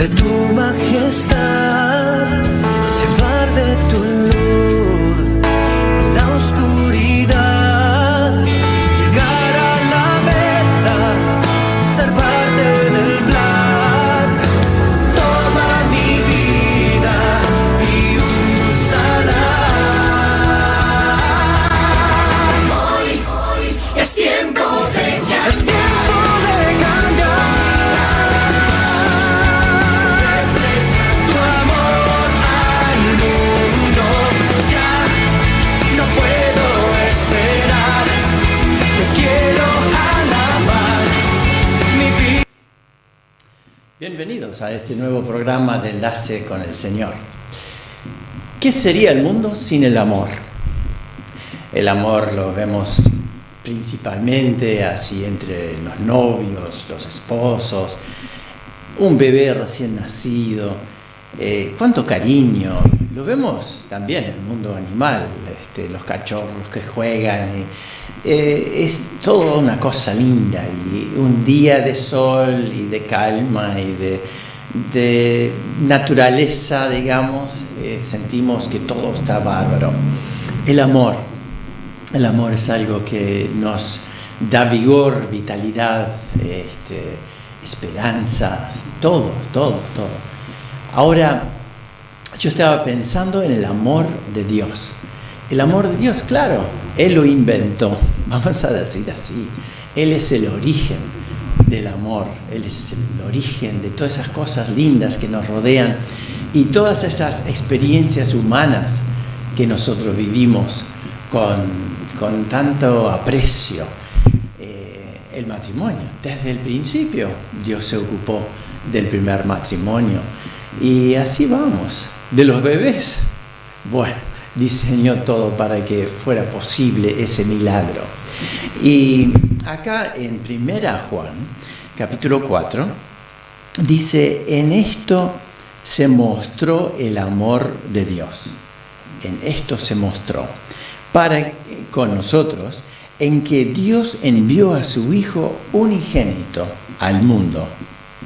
de tu majestad, llevar de tu luz en la oscuridad, llegar a la meta, ser parte del plan. Toma mi vida y úsala. Hoy es tiempo de cambiar. Es tiempo de cambiar. Tu amor al mundo, ya no puedo esperar. Te quiero alabar mi vida. Bienvenidos a este nuevo programa de Enlace con el Señor. ¿Qué sería el mundo sin el amor? El amor lo vemos principalmente así entre los novios, los esposos, un bebé recién nacido, cuánto cariño. Lo vemos también en el mundo animal, los cachorros que juegan. Es toda una cosa linda y un día de sol y de calma y de naturaleza, digamos, sentimos que todo está bárbaro. El amor es algo que nos da vigor, vitalidad, esperanza, todo. Ahora, yo estaba pensando en el amor de Dios. El amor de Dios, claro, Él lo inventó, vamos a decir así. Él es el origen del amor, Él es el origen de todas esas cosas lindas que nos rodean y todas esas experiencias humanas que nosotros vivimos con tanto aprecio. El matrimonio, desde el principio Dios se ocupó del primer matrimonio y así vamos, de los bebés. Bueno, diseñó todo para que fuera posible ese milagro. Y acá en 1 Juan, capítulo 4, dice, en esto se mostró el amor de Dios. En esto se mostró con nosotros, en que Dios envió a su Hijo unigénito al mundo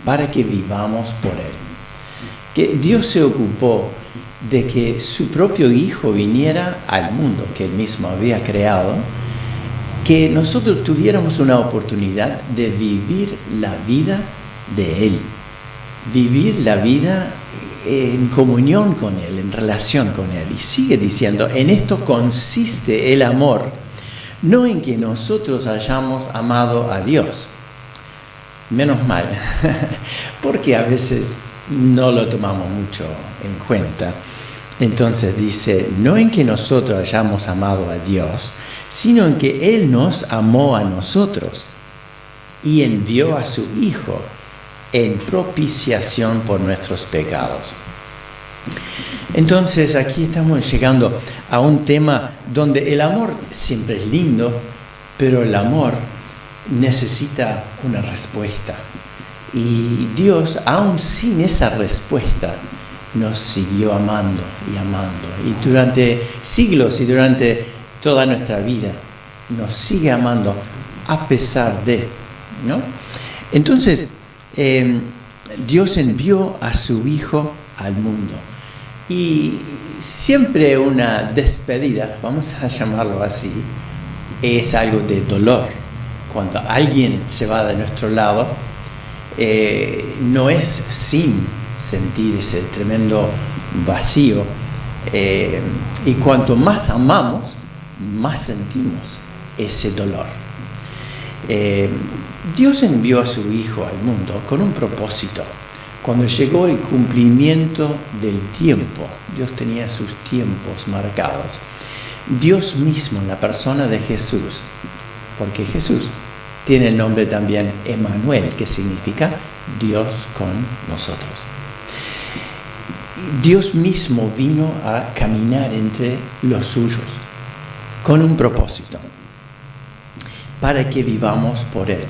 para que vivamos por Él. Que Dios se ocupó de que su propio Hijo viniera al mundo que Él mismo había creado, que nosotros tuviéramos una oportunidad de vivir la vida de Él, vivir la vida en comunión con Él, en relación con Él. Y sigue diciendo, en esto consiste el amor, no en que nosotros hayamos amado a Dios. Menos mal, porque a veces no lo tomamos mucho en cuenta. Entonces dice, no en que nosotros hayamos amado a Dios, sino en que Él nos amó a nosotros y envió a su Hijo en propiciación por nuestros pecados. Entonces aquí estamos llegando a un tema donde el amor siempre es lindo, pero el amor necesita una respuesta. Y Dios, aún sin esa respuesta, nos siguió amando y amando. Y durante siglos y durante toda nuestra vida nos sigue amando a pesar de, ¿no? Entonces, Dios envió a su Hijo al mundo. Y siempre una despedida, vamos a llamarlo así, es algo de dolor. Cuando alguien se va de nuestro lado, no es sin sentir ese tremendo vacío. Y cuanto más amamos, más sentimos ese dolor. Dios envió a su Hijo al mundo con un propósito. Cuando llegó el cumplimiento del tiempo, Dios tenía sus tiempos marcados. Dios mismo, en la persona de Jesús, porque Jesús tiene el nombre también Emmanuel, que significa Dios con nosotros. Dios mismo vino a caminar entre los suyos con un propósito, para que vivamos por Él.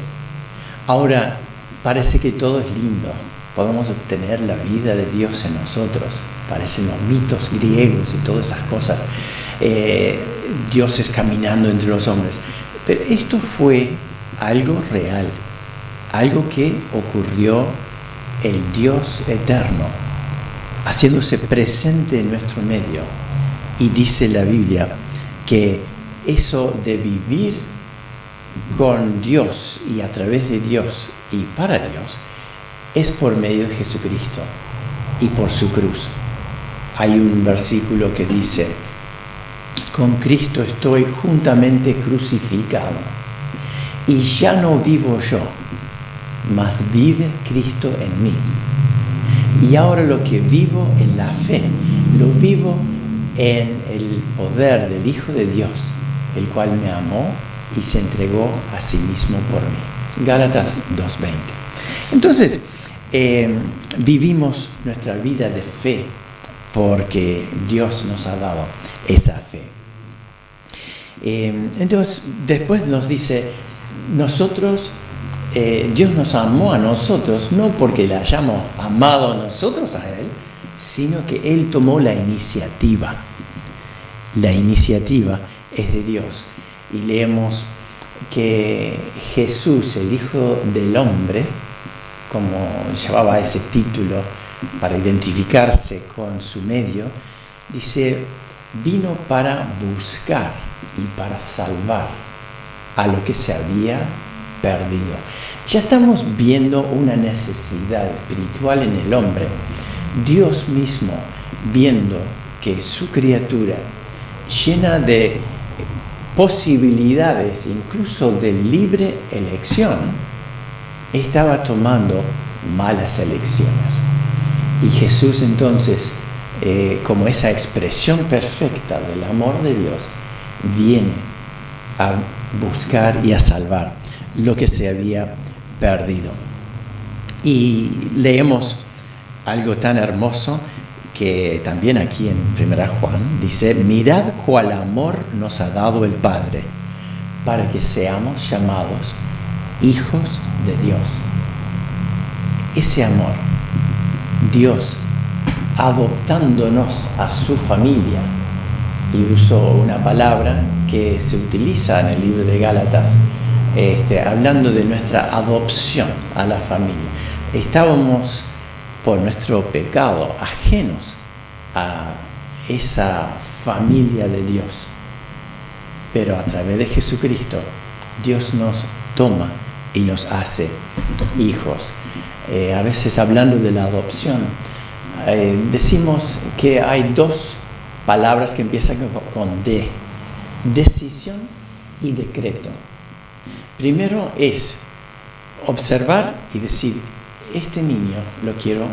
Ahora, parece que todo es lindo. Podemos obtener la vida de Dios en nosotros. Parecen los mitos griegos y todas esas cosas. Dioses caminando entre los hombres. Pero esto fue algo real, algo que ocurrió el Dios eterno, haciéndose presente en nuestro medio. Y dice la Biblia que eso de vivir con Dios y a través de Dios y para Dios es por medio de Jesucristo y por su cruz. Hay un versículo que dice: con Cristo estoy juntamente crucificado, y ya no vivo yo, mas vive Cristo en mí. Y ahora lo que vivo en la fe, lo vivo en el poder del Hijo de Dios, el cual me amó y se entregó a sí mismo por mí. Gálatas 2:20. Entonces, vivimos nuestra vida de fe porque Dios nos ha dado esa fe. Entonces, después nos dice, Dios nos amó a nosotros, no porque le hayamos amado a nosotros a Él, sino que Él tomó la iniciativa. La iniciativa es de Dios. Y leemos que Jesús, el Hijo del Hombre, como llevaba ese título para identificarse con su medio, dice, vino para buscar y para salvar a lo que se había perdido. Ya estamos viendo una necesidad espiritual en el hombre. Dios mismo, viendo que su criatura, llena de posibilidades, incluso de libre elección, estaba tomando malas elecciones. Y Jesús entonces, como esa expresión perfecta del amor de Dios, viene a buscar y a salvar lo que se había perdido. Y leemos algo tan hermoso que también aquí en 1 Juan dice: mirad cuál amor nos ha dado el Padre, para que seamos llamados hijos de Dios. Ese amor, Dios adoptándonos a su familia, y usó una palabra que se utiliza en el libro de Gálatas, hablando de nuestra adopción a la familia. Estábamos por nuestro pecado ajenos a esa familia de Dios, pero a través de Jesucristo Dios nos toma y nos hace hijos. A veces, hablando de la adopción, decimos que hay dos palabras que empiezan con D: decisión y decreto. Primero es observar y decir, este niño lo quiero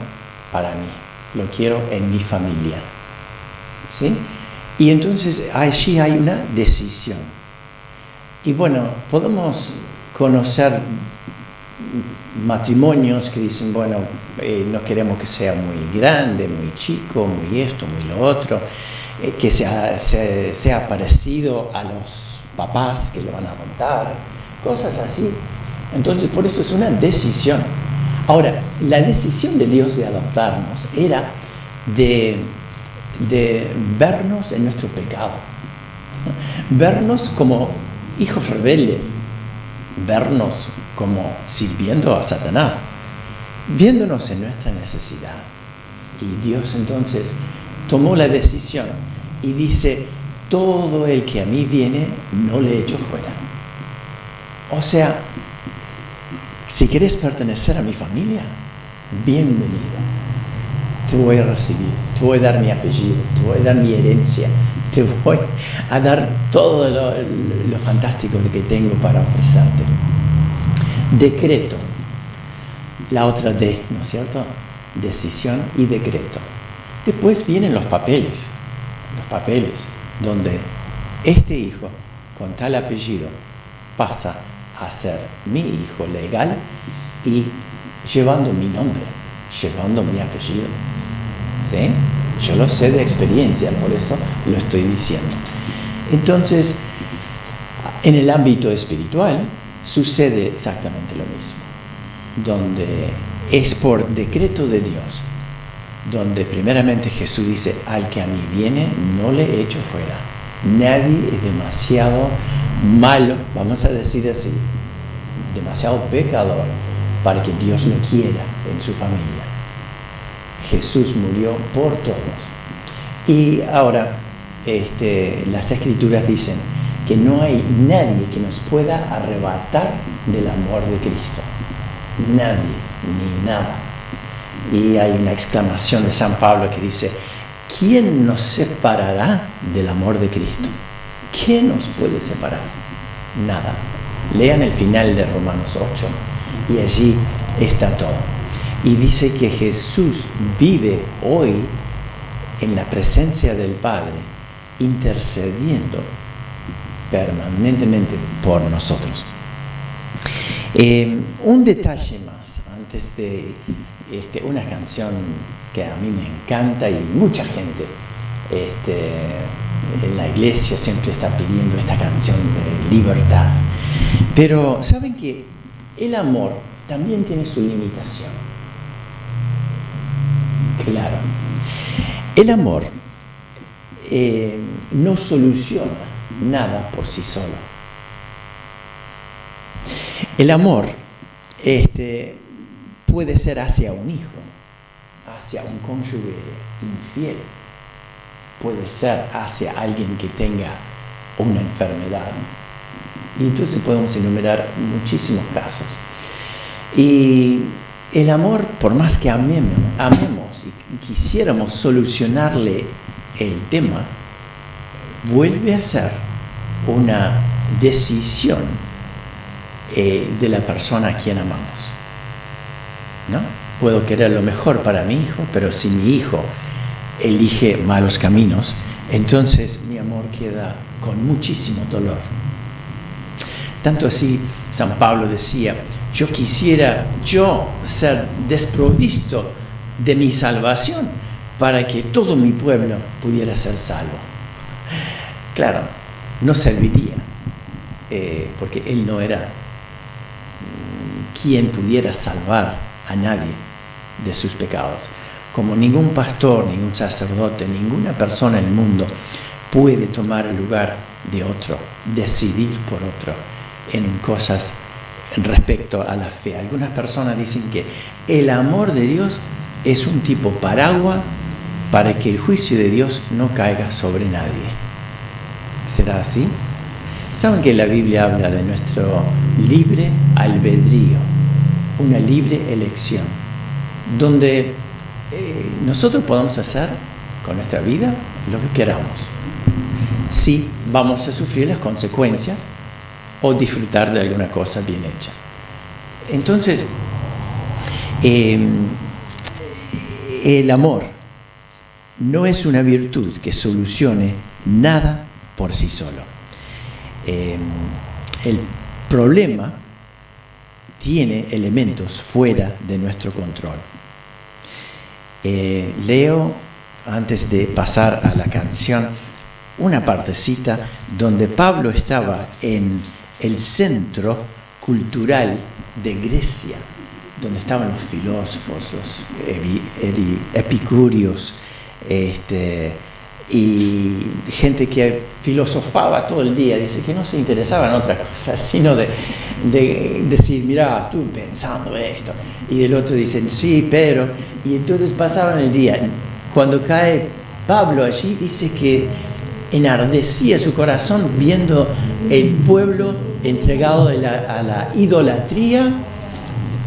para mí, lo quiero en mi familia, ¿sí? Y entonces allí hay una decisión. Y bueno, podemos conocer matrimonios que dicen, bueno, no queremos que sea muy grande, muy chico, muy esto, muy lo otro, que sea parecido a los papás que lo van a adoptar, cosas así. Entonces, por eso es una decisión. Ahora, la decisión de Dios de adoptarnos era de vernos en nuestro pecado, vernos como hijos rebeldes, vernos como sirviendo a Satanás, viéndonos en nuestra necesidad. Y Dios entonces tomó la decisión y dice, todo el que a mí viene, no le echo fuera. O sea, si quieres pertenecer a mi familia, bienvenido. Te voy a recibir, te voy a dar mi apellido, te voy a dar mi herencia, te voy a dar todo lo fantástico que tengo para ofrecerte. Decreto, la otra D, ¿no es cierto? Decisión y decreto. Después vienen los papeles donde este hijo con tal apellido pasa a ser mi hijo legal y llevando mi nombre, llevando mi apellido. ¿Sí? Yo lo sé de experiencia, por eso lo estoy diciendo. Entonces, en el ámbito espiritual sucede exactamente lo mismo, donde es por decreto de Dios, donde primeramente Jesús dice, al que a mí viene, no le echo fuera. Nadie es demasiado malo, vamos a decir así, demasiado pecador para que Dios lo quiera en su familia. Jesús murió por todos. Y ahora las Escrituras dicen que no hay nadie que nos pueda arrebatar del amor de Cristo. Nadie, ni nada. Y hay una exclamación de San Pablo que dice: ¿quién nos separará del amor de Cristo? ¿Qué nos puede separar? Nada. Lean el final de Romanos 8 y allí está todo. Y dice que Jesús vive hoy en la presencia del Padre, intercediendo permanentemente por nosotros. Un detalle más, antes de una canción que a mí me encanta y mucha gente en la iglesia siempre está pidiendo esta canción de libertad. Pero saben que el amor también tiene su limitación. Claro, el amor no soluciona nada por sí solo. El amor puede ser hacia un hijo, hacia un cónyuge infiel, puede ser hacia alguien que tenga una enfermedad. Y entonces podemos enumerar muchísimos casos. Y el amor, por más que amemos y quisiéramos solucionarle el tema, vuelve a ser una decisión de la persona a quien amamos, ¿no? Puedo querer lo mejor para mi hijo, pero si mi hijo elige malos caminos, entonces mi amor queda con muchísimo dolor. Tanto así, San Pablo decía: yo quisiera ser desprovisto de mi salvación para que todo mi pueblo pudiera ser salvo. Claro, no serviría, porque él no era quien pudiera salvar a nadie de sus pecados. Como ningún pastor, ningún sacerdote, ninguna persona en el mundo puede tomar el lugar de otro, decidir por otro en cosas respecto a la fe. Algunas personas dicen que el amor de Dios es un tipo paraguas para que el juicio de Dios no caiga sobre nadie. ¿Será así? Saben que la Biblia habla de nuestro libre albedrío, una libre elección, donde nosotros podemos hacer con nuestra vida lo que queramos. Sí, vamos a sufrir las consecuencias o disfrutar de alguna cosa bien hecha. Entonces, el amor no es una virtud que solucione nada por sí solo. El problema tiene elementos fuera de nuestro control. Leo, antes de pasar a la canción, una partecita donde Pablo estaba en el centro cultural de Grecia, donde estaban los filósofos, los epicúreos, y gente que filosofaba todo el día, dice que no se interesaba en otra cosa, sino de decir: mirá, estuve pensando esto, y el otro dice: sí, pero, y entonces pasaban el día. Cuando cae Pablo allí, dice que enardecía su corazón viendo el pueblo entregado a la idolatría,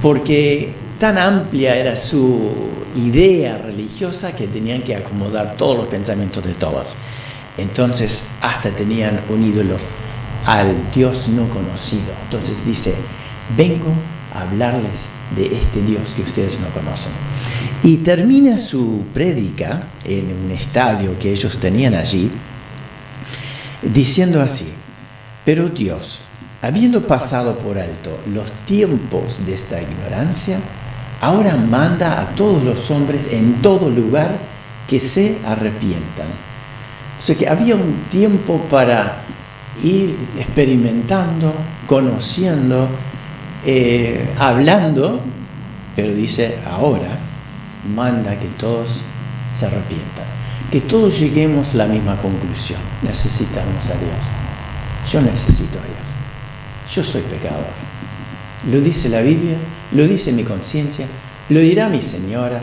porque tan amplia era su idea religiosa que tenían que acomodar todos los pensamientos de todos. Entonces hasta tenían un ídolo al Dios no conocido. Entonces dice: vengo a hablarles de este Dios que ustedes no conocen. Y termina su prédica en un estadio que ellos tenían allí, diciendo así: pero Dios, habiendo pasado por alto los tiempos de esta ignorancia, ahora manda a todos los hombres en todo lugar que se arrepientan. O sea que había un tiempo para ir experimentando, conociendo, hablando, pero dice: ahora manda que todos se arrepientan, que todos lleguemos a la misma conclusión: necesitamos a Dios. Yo necesito a Dios. Yo soy pecador. lo dice la Biblia, lo dice mi conciencia, lo dirá mi señora.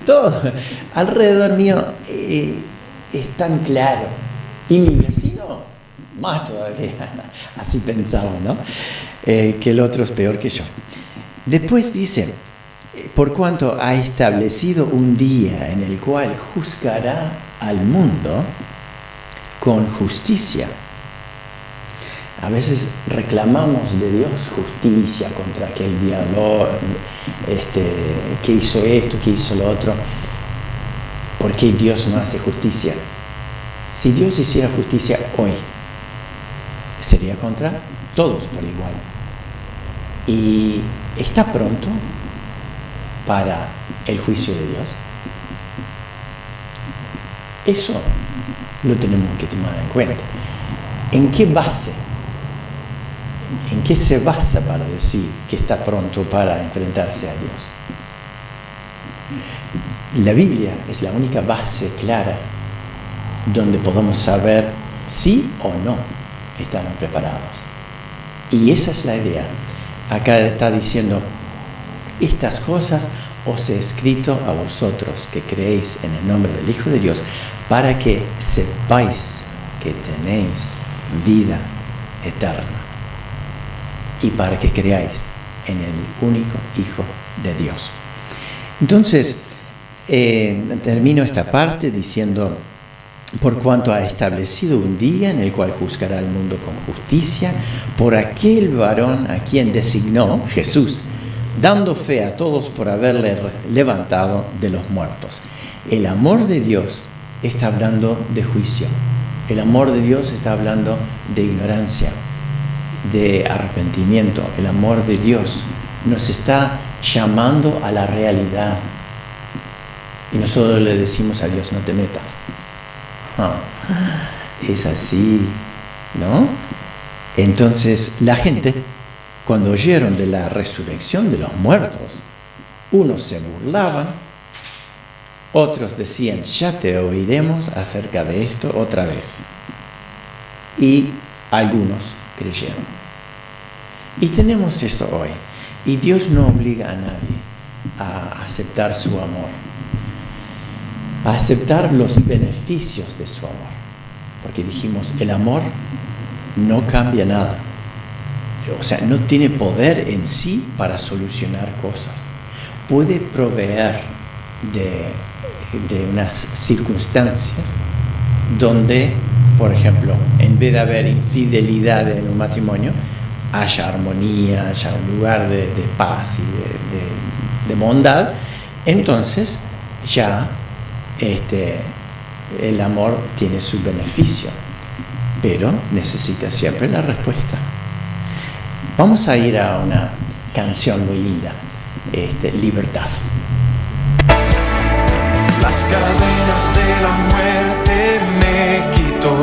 Todo alrededor mío es tan claro. Y mi vecino, más todavía, así pensaba, ¿no? Que el otro es peor que yo. Después dice, por cuanto ha establecido un día en el cual juzgará al mundo con justicia. A veces reclamamos de Dios justicia contra aquel diablo, que hizo esto, que hizo lo otro. ¿Por qué Dios no hace justicia? Si Dios hiciera justicia hoy, sería contra todos por igual. Y está pronto para el juicio de Dios. Eso lo tenemos que tomar en cuenta. ¿En qué base? ¿En qué se basa para decir que está pronto para enfrentarse a Dios? La Biblia es la única base clara donde podemos saber sí o no estamos preparados. Y esa es la idea. Acá está diciendo, estas cosas os he escrito a vosotros que creéis en el nombre del Hijo de Dios, para que sepáis que tenéis vida eterna y para que creáis en el único Hijo de Dios. Entonces, termino esta parte diciendo, por cuanto ha establecido un día en el cual juzgará al mundo con justicia, por aquel varón a quien designó, Jesús, dando fe a todos por haberle levantado de los muertos. El amor de Dios está hablando de juicio. El amor de Dios está hablando de ignorancia, de arrepentimiento. El amor de Dios nos está llamando a la realidad. Y nosotros le decimos a Dios, no te metas. Es así, ¿no? Entonces la gente, cuando oyeron de la resurrección de los muertos, unos se burlaban, otros decían, ya te oiremos acerca de esto otra vez. Y algunos creyeron. Y tenemos eso hoy. Y Dios no obliga a nadie a aceptar su amor, a aceptar los beneficios de su amor. Porque dijimos, el amor no cambia nada. O sea, no tiene poder en sí para solucionar cosas. Puede proveer de unas circunstancias donde, por ejemplo, en vez de haber infidelidad en un matrimonio, haya armonía, haya un lugar de paz y de bondad. Entonces ya el amor tiene su beneficio, pero necesita siempre la respuesta. Vamos a ir a una canción muy linda, Libertad. Las cadenas de la muerte me quitó,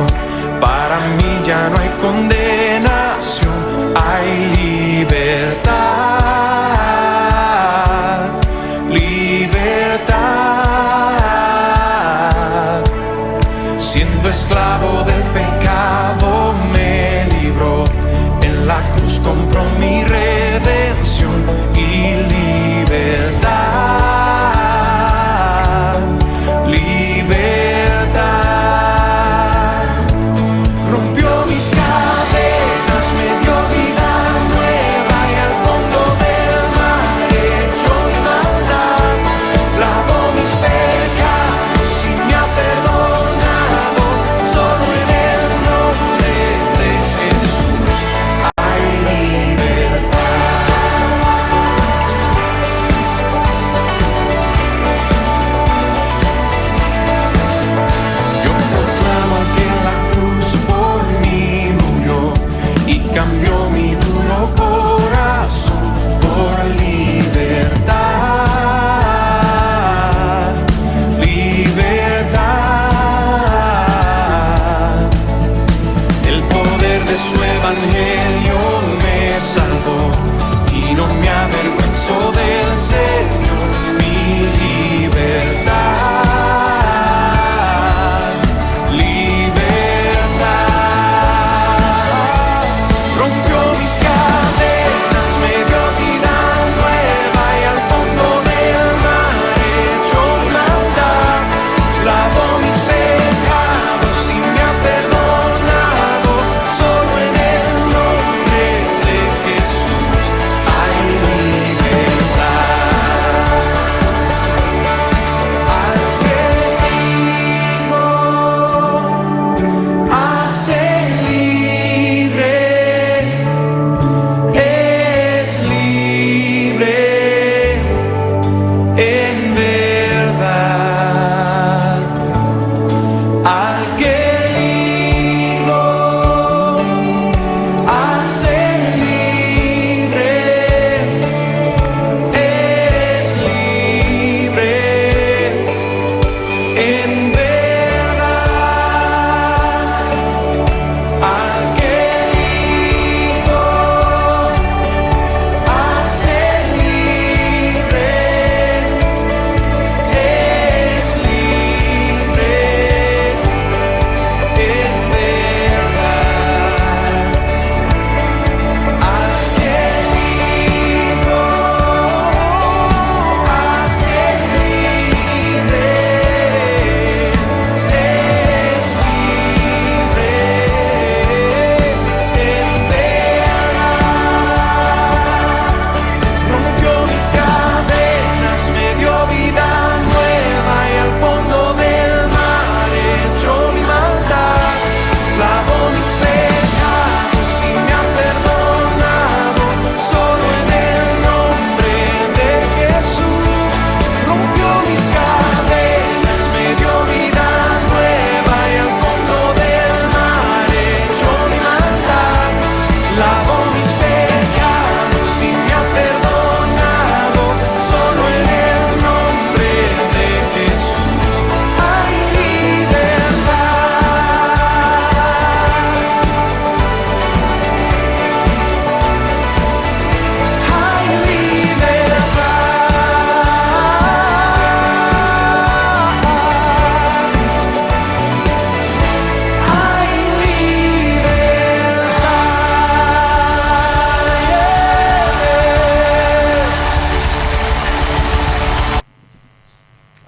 para mí ya no hay condenación, hay libertad, libertad. Siendo esclavo del pecado me libró, en la cruz compró mi redención y libertad, libertad. Rompió mis cadenas, me dio vida nueva y al fondo de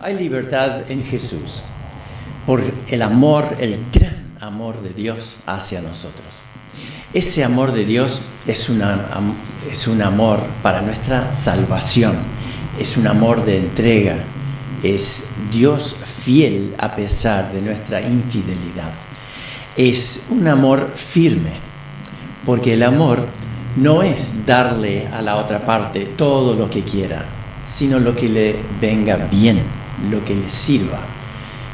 Hay libertad en Jesús por el amor, el gran amor de Dios hacia nosotros. Ese amor de Dios es un amor para nuestra salvación, es un amor de entrega, es Dios fiel a pesar de nuestra infidelidad. Es un amor firme, porque el amor no es darle a la otra parte todo lo que quiera, sino lo que le venga bien, lo que le sirva.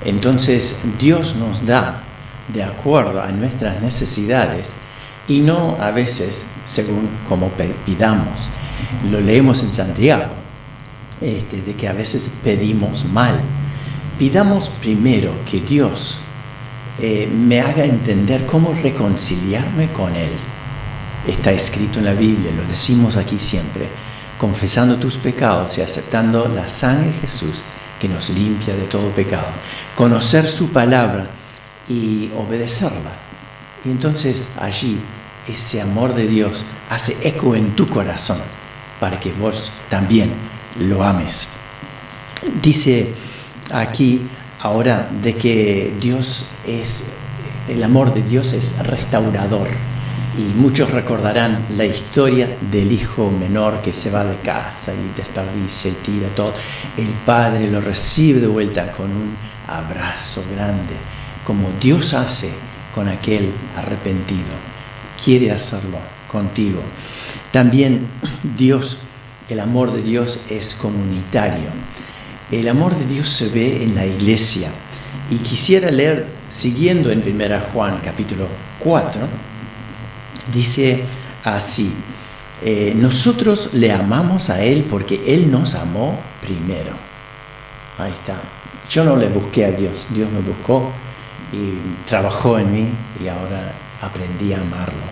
Entonces Dios nos da de acuerdo a nuestras necesidades y no a veces según como pidamos. Lo leemos en Santiago, de que a veces pedimos mal. Pidamos primero que Dios me haga entender cómo reconciliarme con Él. Está escrito en la Biblia, lo decimos aquí siempre, confesando tus pecados y aceptando la sangre de Jesús que nos limpia de todo pecado. Conocer su palabra y obedecerla. Y entonces allí ese amor de Dios hace eco en tu corazón para que vos también lo ames. Dice aquí ahora de que el amor de Dios es restaurador. Y muchos recordarán la historia del hijo menor que se va de casa y desperdicia y tira todo. El padre lo recibe de vuelta con un abrazo grande, como Dios hace con aquel arrepentido. Quiere hacerlo contigo. También el amor de Dios es comunitario. El amor de Dios se ve en la iglesia. Y quisiera leer, siguiendo en 1 Juan capítulo 4, dice así: nosotros le amamos a Él porque Él nos amó primero. Ahí está. Yo no le busqué a Dios, Dios me buscó y trabajó en mí y ahora aprendí a amarlo.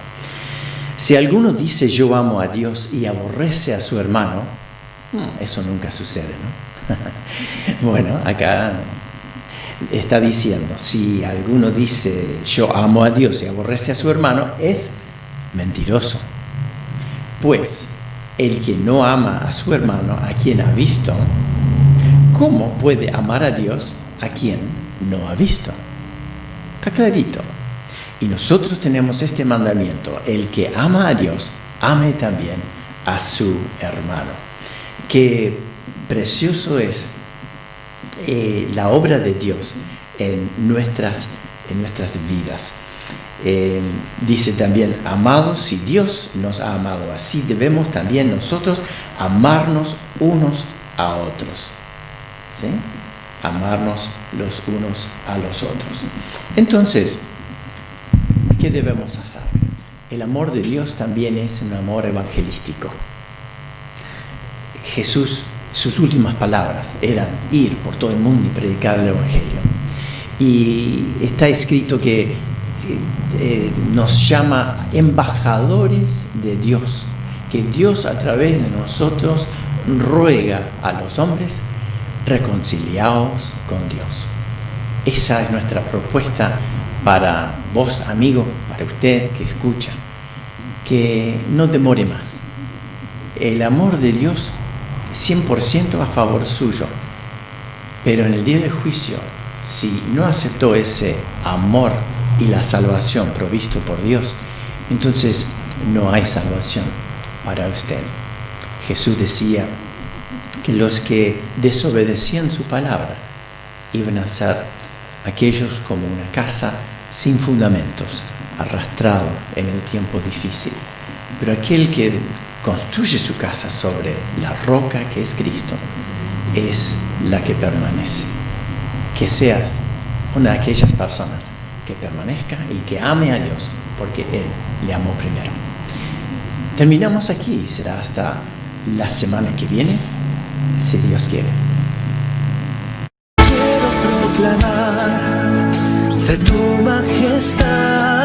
Si alguno dice yo amo a Dios y aborrece a su hermano, eso nunca sucede, ¿no? Bueno, acá está diciendo, si alguno dice yo amo a Dios y aborrece a su hermano, es mentiroso. Pues el que no ama a su hermano, a quien ha visto, ¿cómo puede amar a Dios a quien no ha visto? Está clarito. Y nosotros tenemos este mandamiento: el que ama a Dios, ame también a su hermano. Qué precioso es la obra de Dios en nuestras vidas. Dice también, amados, si Dios nos ha amado así, debemos también nosotros amarnos unos a otros. ¿Sí? Amarnos los unos a los otros. Entonces, ¿qué debemos hacer? El amor de Dios también es un amor evangelístico. Jesús, sus últimas palabras eran ir por todo el mundo y predicar el evangelio. Y está escrito que nos llama embajadores de Dios, que Dios a través de nosotros ruega a los hombres: reconciliaos con Dios. Esa es nuestra propuesta para vos, amigo, para usted que escucha, que no demore más. El amor de Dios 100% a favor suyo, pero en el día del juicio, si no aceptó ese amor y la salvación provisto por Dios, entonces no hay salvación para usted. Jesús decía que los que desobedecían su palabra iban a ser aquellos como una casa sin fundamentos, arrastrado en el tiempo difícil. Pero aquel que construye su casa sobre la roca que es Cristo, es la que permanece. Que seas una de aquellas personas que permanezca y que ame a Dios, porque Él le amó primero. Terminamos aquí, será hasta la semana que viene, si Dios quiere. Quiero proclamar de tu majestad